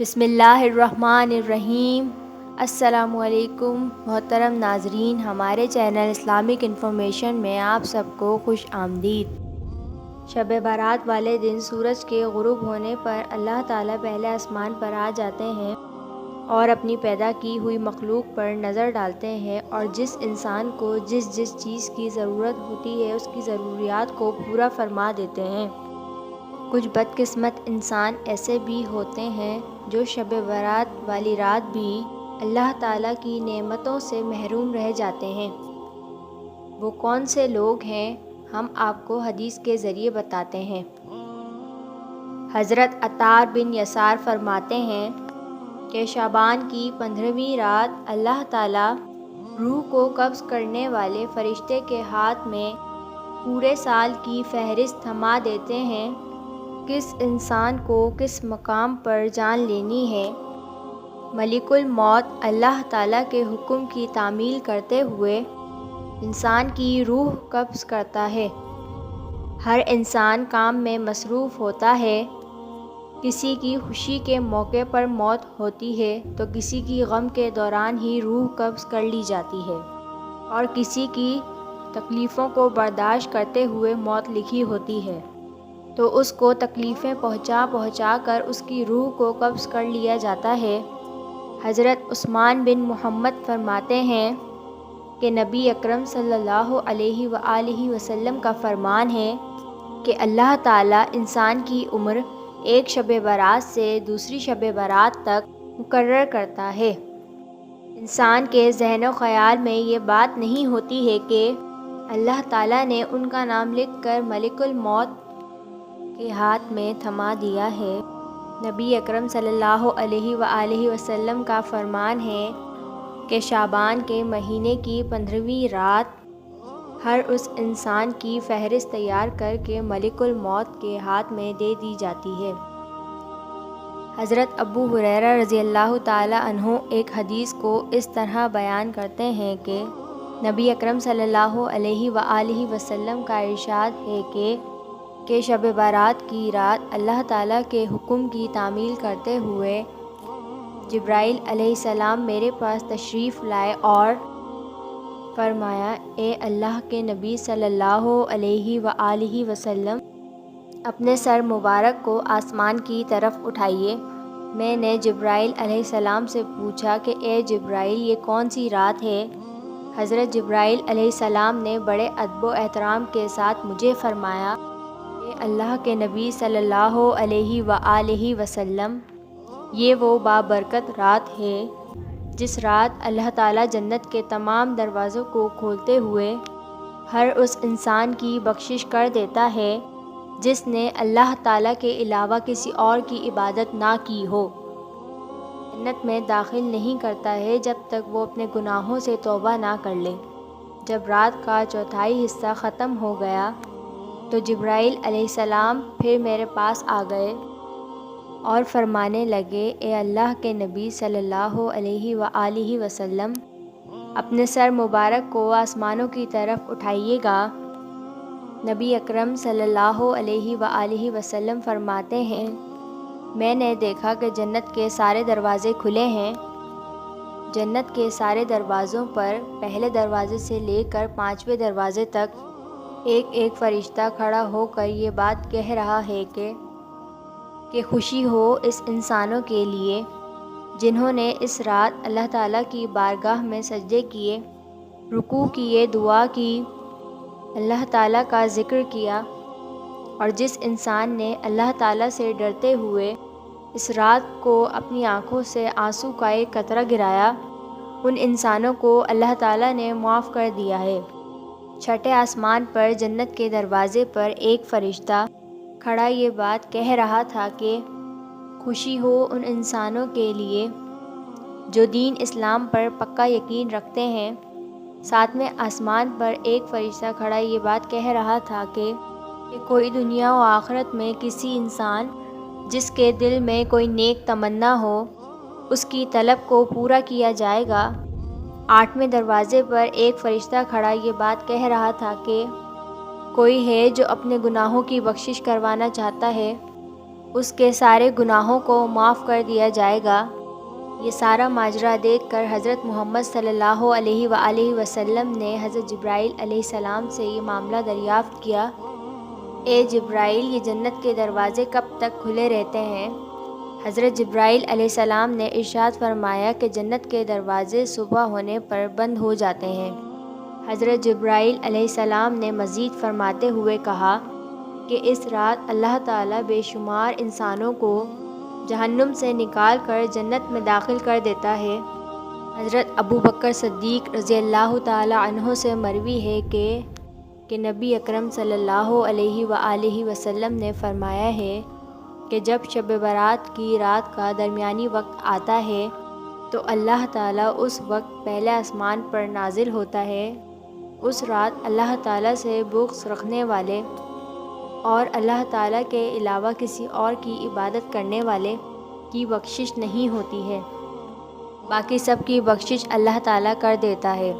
بسم اللہ الرحمن الرحیم۔ السلام علیکم محترم ناظرین، ہمارے چینل اسلامک انفارمیشن میں آپ سب کو خوش آمدید۔ شب برات والے دن سورج کے غروب ہونے پر اللہ تعالیٰ پہلے آسمان پر آ جاتے ہیں اور اپنی پیدا کی ہوئی مخلوق پر نظر ڈالتے ہیں، اور جس انسان کو جس چیز کی ضرورت ہوتی ہے اس کی ضروریات کو پورا فرما دیتے ہیں۔ کچھ بدقسمت انسان ایسے بھی ہوتے ہیں جو شب برات والی رات بھی اللہ تعالیٰ کی نعمتوں سے محروم رہ جاتے ہیں۔ وہ کون سے لوگ ہیں، ہم آپ کو حدیث کے ذریعے بتاتے ہیں۔ حضرت عطار بن یسار فرماتے ہیں کہ شعبان کی 15ویں رات اللہ تعالیٰ روح کو قبض کرنے والے فرشتے کے ہاتھ میں پورے سال کی فہرست تھما دیتے ہیں۔ کس انسان کو کس مقام پر جان لینی ہے، ملک الموت اللہ تعالیٰ کے حکم کی تعمیل کرتے ہوئے انسان کی روح قبض کرتا ہے۔ ہر انسان کام میں مصروف ہوتا ہے، کسی کی خوشی کے موقع پر موت ہوتی ہے تو کسی کی غم کے دوران ہی روح قبض کر لی جاتی ہے، اور کسی کی تکلیفوں کو برداشت کرتے ہوئے موت لکھی ہوتی ہے تو اس کو تکلیفیں پہنچا کر اس کی روح کو قبض کر لیا جاتا ہے۔ حضرت عثمان بن محمد فرماتے ہیں کہ نبی اکرم صلی اللہ علیہ وآلہ وسلم کا فرمان ہے کہ اللہ تعالیٰ انسان کی عمر ایک شب برات سے دوسری شب برات تک مقرر کرتا ہے۔ انسان کے ذہن و خیال میں یہ بات نہیں ہوتی ہے کہ اللہ تعالیٰ نے ان کا نام لکھ کر ملک الموت کے ہاتھ میں تھما دیا ہے۔ نبی اکرم صلی اللہ علیہ وآلہ وسلم کا فرمان ہے کہ شعبان کے مہینے کی 15ویں رات ہر اس انسان کی فہرست تیار کر کے ملک الموت کے ہاتھ میں دے دی جاتی ہے۔ حضرت ابو ہریرہ رضی اللہ تعالی عنہ ایک حدیث کو اس طرح بیان کرتے ہیں کہ نبی اکرم صلی اللہ علیہ وآلہ وسلم کا ارشاد ہے کہ شب برات کی رات اللہ تعالیٰ کے حکم کی تعمیل کرتے ہوئے جبرائیل علیہ السلام میرے پاس تشریف لائے اور فرمایا، اے اللہ کے نبی صلی اللہ علیہ وآلہ وسلم، اپنے سر مبارک کو آسمان کی طرف اٹھائیے۔ میں نے جبرائیل علیہ السلام سے پوچھا کہ اے جبرائیل، یہ کون سی رات ہے؟ حضرت جبرائیل علیہ السلام نے بڑے ادب و احترام کے ساتھ مجھے فرمایا، اے اللہ کے نبی صلی اللہ علیہ وآلہ وسلم، یہ وہ بابرکت رات ہے جس رات اللہ تعالیٰ جنت کے تمام دروازوں کو کھولتے ہوئے ہر اس انسان کی بخشش کر دیتا ہے جس نے اللہ تعالیٰ کے علاوہ کسی اور کی عبادت نہ کی ہو۔ جنت میں داخل نہیں کرتا ہے جب تک وہ اپنے گناہوں سے توبہ نہ کر لے۔ جب رات کا چوتھائی حصہ ختم ہو گیا تو جبرائیل علیہ السلام پھر میرے پاس آ گئے اور فرمانے لگے، اے اللہ کے نبی صلی اللہ علیہ وآلہ وسلم، اپنے سر مبارک کو آسمانوں کی طرف اٹھائیے گا۔ نبی اکرم صلی اللہ علیہ وآلہ وسلم فرماتے ہیں، میں نے دیکھا کہ جنت کے سارے دروازے کھلے ہیں۔ جنت کے سارے دروازوں پر پہلے دروازے سے لے کر 5ویں دروازے تک ایک فرشتہ کھڑا ہو کر یہ بات کہہ رہا ہے کہ خوشی ہو اس انسانوں کے لیے جنہوں نے اس رات اللہ تعالیٰ کی بارگاہ میں سجدے کیے، رکوع کیے، دعا کی، اللہ تعالیٰ کا ذکر کیا، اور جس انسان نے اللہ تعالیٰ سے ڈرتے ہوئے اس رات کو اپنی آنکھوں سے آنسو کا ایک قطرہ گرایا، ان انسانوں کو اللہ تعالیٰ نے معاف کر دیا ہے۔ چھٹے آسمان پر جنت کے دروازے پر ایک فرشتہ کھڑا یہ بات کہہ رہا تھا کہ خوشی ہو ان انسانوں کے لیے جو دین اسلام پر پکا یقین رکھتے ہیں۔ 7ویں آسمان پر ایک فرشتہ کھڑا یہ بات کہہ رہا تھا کہ کوئی دنیا و آخرت میں کسی انسان جس کے دل میں کوئی نیک تمنا ہو، اس کی طلب کو پورا کیا جائے گا۔ 8ویں دروازے پر ایک فرشتہ کھڑا یہ بات کہہ رہا تھا کہ کوئی ہے جو اپنے گناہوں کی بخشش کروانا چاہتا ہے، اس کے سارے گناہوں کو معاف کر دیا جائے گا۔ یہ سارا ماجرا دیکھ کر حضرت محمد صلی اللہ علیہ وآلہ وسلم نے حضرت جبرائیل علیہ السلام سے یہ معاملہ دریافت کیا: اے جبرائیل، یہ جنت کے دروازے کب تک کھلے رہتے ہیں؟ حضرت جبرائیل علیہ السلام نے ارشاد فرمایا کہ جنت کے دروازے صبح ہونے پر بند ہو جاتے ہیں۔ حضرت جبرائیل علیہ السلام نے مزید فرماتے ہوئے کہا کہ اس رات اللہ تعالیٰ بے شمار انسانوں کو جہنم سے نکال کر جنت میں داخل کر دیتا ہے۔ حضرت ابو بکر صدیق رضی اللہ تعالیٰ عنہ سے مروی ہے کہ نبی اکرم صلی اللہ علیہ وآلہ وسلم نے فرمایا ہے کہ جب شب برات کی رات کا درمیانی وقت آتا ہے تو اللہ تعالیٰ اس وقت پہلے آسمان پر نازل ہوتا ہے۔ اس رات اللہ تعالیٰ سے بغض رکھنے والے اور اللہ تعالیٰ کے علاوہ کسی اور کی عبادت کرنے والے کی بخشش نہیں ہوتی ہے، باقی سب کی بخشش اللہ تعالیٰ کر دیتا ہے۔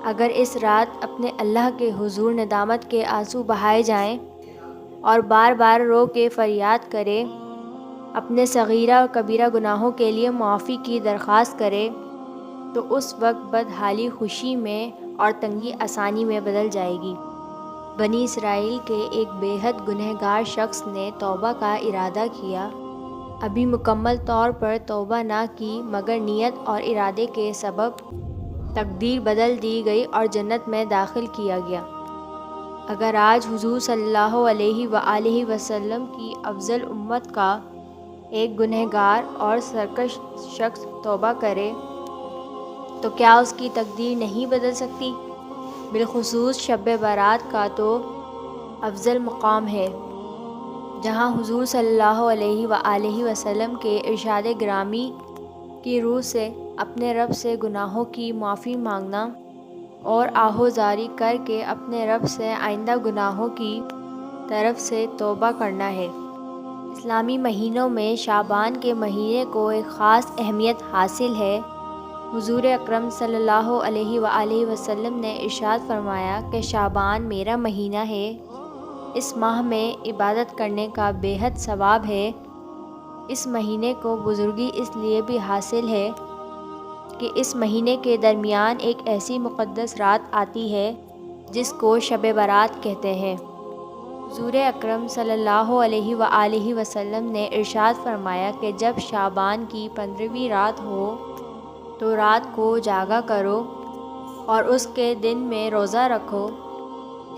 اگر اس رات اپنے اللہ کے حضور ندامت کے آنسو بہائے جائیں اور بار بار رو کے فریاد کرے، اپنے صغیرہ اور کبیرہ گناہوں کے لیے معافی کی درخواست کرے، تو اس وقت بدحالی خوشی میں اور تنگی آسانی میں بدل جائے گی۔ بنی اسرائیل کے ایک بے حد گنہگار شخص نے توبہ کا ارادہ کیا، ابھی مکمل طور پر توبہ نہ کی، مگر نیت اور ارادے کے سبب تقدیر بدل دی گئی اور جنت میں داخل کیا گیا۔ اگر آج حضور صلی اللہ علیہ وآلہ وسلم کی افضل امت کا ایک گنہگار اور سرکش شخص توبہ کرے تو کیا اس کی تقدیر نہیں بدل سکتی؟ بالخصوص شب برات کا تو افضل مقام ہے، جہاں حضور صلی اللہ علیہ وآلہ وسلم کے ارشاد گرامی کی روح سے اپنے رب سے گناہوں کی معافی مانگنا اور آہوزاری کر کے اپنے رب سے آئندہ گناہوں کی طرف سے توبہ کرنا ہے۔ اسلامی مہینوں میں شعبان کے مہینے کو ایک خاص اہمیت حاصل ہے۔ حضور اکرم صلی اللہ علیہ وآلہ وسلم نے ارشاد فرمایا کہ شعبان میرا مہینہ ہے، اس ماہ میں عبادت کرنے کا بے حد ثواب ہے۔ اس مہینے کو بزرگی اس لیے بھی حاصل ہے کہ اس مہینے کے درمیان ایک ایسی مقدس رات آتی ہے جس کو شب برات کہتے ہیں۔ حضور اکرم صلی اللہ علیہ وآلہ وسلم نے ارشاد فرمایا کہ جب شعبان کی 15ویں رات ہو تو رات کو جاگا کرو اور اس کے دن میں روزہ رکھو۔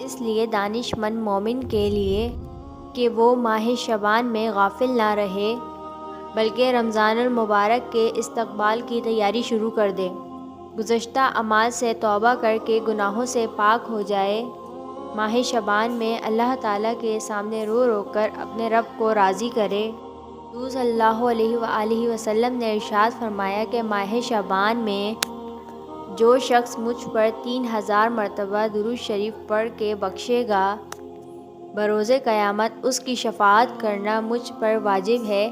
اس لیے دانش مند مومن کے لیے کہ وہ ماہ شعبان میں غافل نہ رہے بلکہ رمضان المبارک کے استقبال کی تیاری شروع کر دے، گزشتہ اعمال سے توبہ کر کے گناہوں سے پاک ہو جائے، ماہ شعبان میں اللہ تعالیٰ کے سامنے رو رو کر اپنے رب کو راضی کرے۔ حضور صلی اللہ علیہ وآلہ وسلم نے ارشاد فرمایا کہ ماہ شعبان میں جو شخص مجھ پر 3000 مرتبہ درود شریف پڑھ کے بخشے گا، بروز قیامت اس کی شفاعت کرنا مجھ پر واجب ہے۔